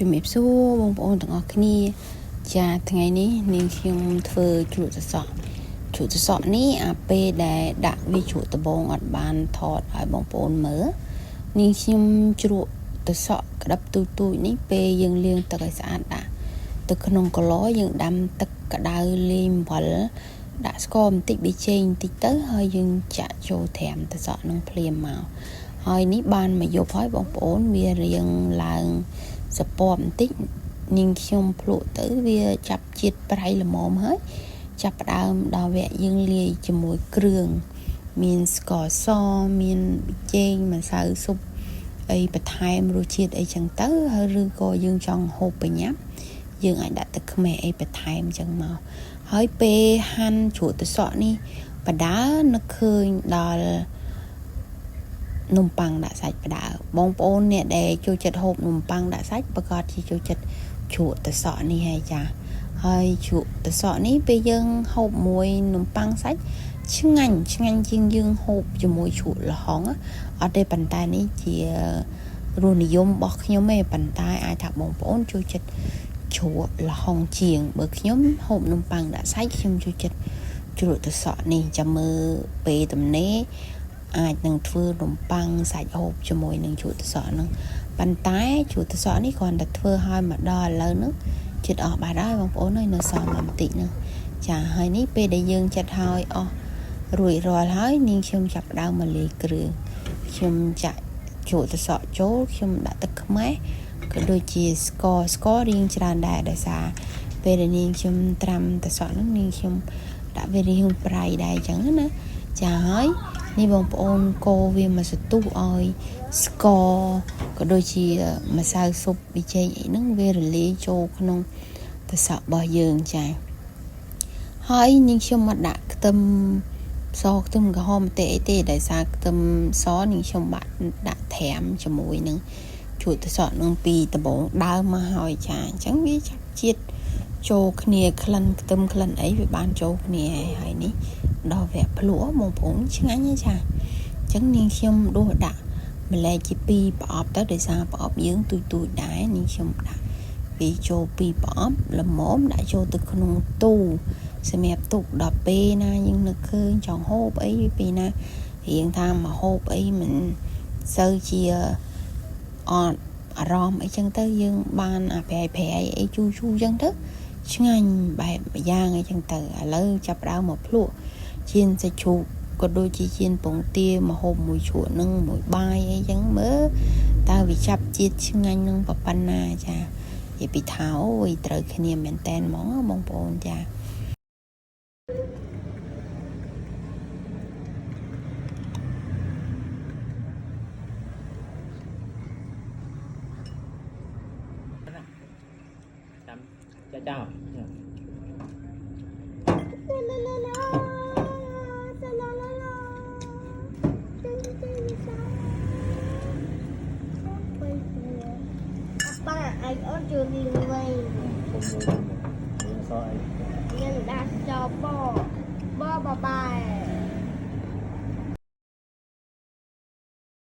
ជំរាបសួរបងប្អូនទាំងអស់គ្នាចាថ្ងៃនេះនាងខ្ញុំធ្វើជ្រក់ត្រសក់នេះអាពេលដែលដាក់វាជ្រក់ដំបងអត់បានថតឲ្យបងប្អូនមើលនាងខ្ញុំជ្រក់ត្រសក់ក្តាប់ទូចនេះពេលយើងលាងទឹកឲ្យស្អាតដាក់ទៅក្នុងកន្លយើងដាំទឹកក្តៅលាយអំបិលដាក់ស្ករបន្តិចប៊ីចេងបន្តិចទៅហើយយើងចាក់ចូលត្រាំត្រសក់នឹងភ្លាមមកហើយនេះបានមកយប់ហើយបងប្អូនវារៀងឡើងសពបន្តិចនាងខ្ញុំភ្លក់ទៅវាចាប់ជាតិប្រៃល្មមហើយចាប់ផ្ដើមដល់វគ្គយើងលាយជាមួយគ្រឿងមានស្ករសមានប៊ីចេងម្សៅស៊ុបអីបន្ថែមរសជាតិអីចឹងទៅហើយឬក៏យើងចង់ហូបបញ្ញាប់យើងអាចដាក់ទឹកខ្មេះអីបន្ថែមចឹងមកហើយពេលហាន់ជ្រក់ត្រសក់នេះបដើនឹកឃើញដល់នំប៉័ងដាក់សាច់ផ្ដើបងប្អូនអ្នកដែលចូលចិត្តហូបនំប៉័ងដាក់សាច់ប្រកាសជាចូលចិត្តជ្រក់ត្រសក់នេះហើយចាហើយជ្រក់ត្រសក់នេះពេលយើងហូបមួយនំប៉័ងសាច់ឆ្ងាញ់ជាងយើងហូបជាមួយជ្រក់ល្ហុងអត់ទេប៉ុន្តែនេះជារសនិយមរបស់ខ្ញុំឯងប៉ុន្តែអាចថាបងប្អូនចូលចិត្តជ្រក់ល្ហុងជាងបើខ្ញុំហូបនំប៉័ងដាក់សាច់ខ្ញុំចូលចិត្តជ្រក់ត្រសក់នេះចាំមើលពេលទំនេរអាចនឹងធ្វើនំប៉័ងសាច់ហូបជាមួយនឹងជ្រក់ត្រសក់ហ្នឹងប៉ុន្តែជ្រក់ត្រសក់នេះគ្រាន់តែធ្វើឲ្យមកដល់ឥឡូវហ្នឹងចិត្តអស់បាត់ហើយបងប្អូនហើយនៅសល់បន្តិចហ្នឹងចាហើយនេះពេលដែលយើងចិត្តឲ្យអស់រួចរាល់ហើយនាងខ្ញុំចាប់ផ្ដើមមកលាយគ្រឿងខ្ញុំចាក់ជ្រក់ត្រសក់ចូលខ្ញុំដាក់ទឹកខ្មេះក៏ដូចជាស្កររៀងច្រើនដែរដោយសារពេលដែលនាងខ្ញុំត្រាំត្រសក់ហ្នឹងនាងខ្ញុំដាក់វារៀងប្រៃដែរអញ្ចឹងណាចាហើយនេះបងប្អូនកូរវាមកសន្ទុះឲ្យស្ករក៏ដូចជាម្សៅស៊ុបប៊ីចេងអីហ្នឹងវារលាយចូលក្នុងត្រសក់របស់យើងចាហើយនាងខ្ញុំមកដាក់ខ្ទឹមសខ្ទឹមក្រហមទេអីទេដោយសារខ្ទឹមសនាងខ្ញុំបាក់ដាក់ត្រាំជាមួយនឹងជ្រក់ត្រសក់នឹងពីដំបងដើមមកហើយចាអញ្ចឹងវាចាប់ជាតិចូលគ្នាក្លិនខ្ទឹមក្លិនអីវាបានចូលគ្នាហើយនេះដល់វគ្គភ្លក់បងប្អូនឆ្ងាញ់ហើយចាអញ្ចឹងនាងខ្ញុំដួសដាក់ម្លែកជា2ប្រអប់ទៅដោយសារប្រអប់យើងទូចដែរនាងខ្ញុំដាក់វាចូល2ប្រអប់ល្មមដាក់ចូលទៅក្នុងទូសម្រាប់ទុកដល់ពេលណាយើងនឹកឃើញចង់ហូបអីពេលណារៀងថាមកហូបអីមិនសូវជាអត់អារម្មណ៍អីចឹងទៅយើងបានអាប្រៃអីជូរចឹងទៅឆ្ងាញ់បែបយ៉ាងអីចឹងទៅឥឡូវចាប់ផ្ដើមមកភ្លក់ជៀនសាច់ជ្រូកក៏ដូចជាជៀនពងទាមកហូបមួយជ្រក់នឹងមួយបាយអីចឹងមើលតើវាចាប់ជាតិឆ្ងាញ់នឹងប៉ុណ្ណាចានិយាយពីថាអូយត្រូវគ្នាមែនតែនហ្មងបងប្អូនចាចៅba anh ở trường gì vậy? Nhân đã cho bo bo bà bài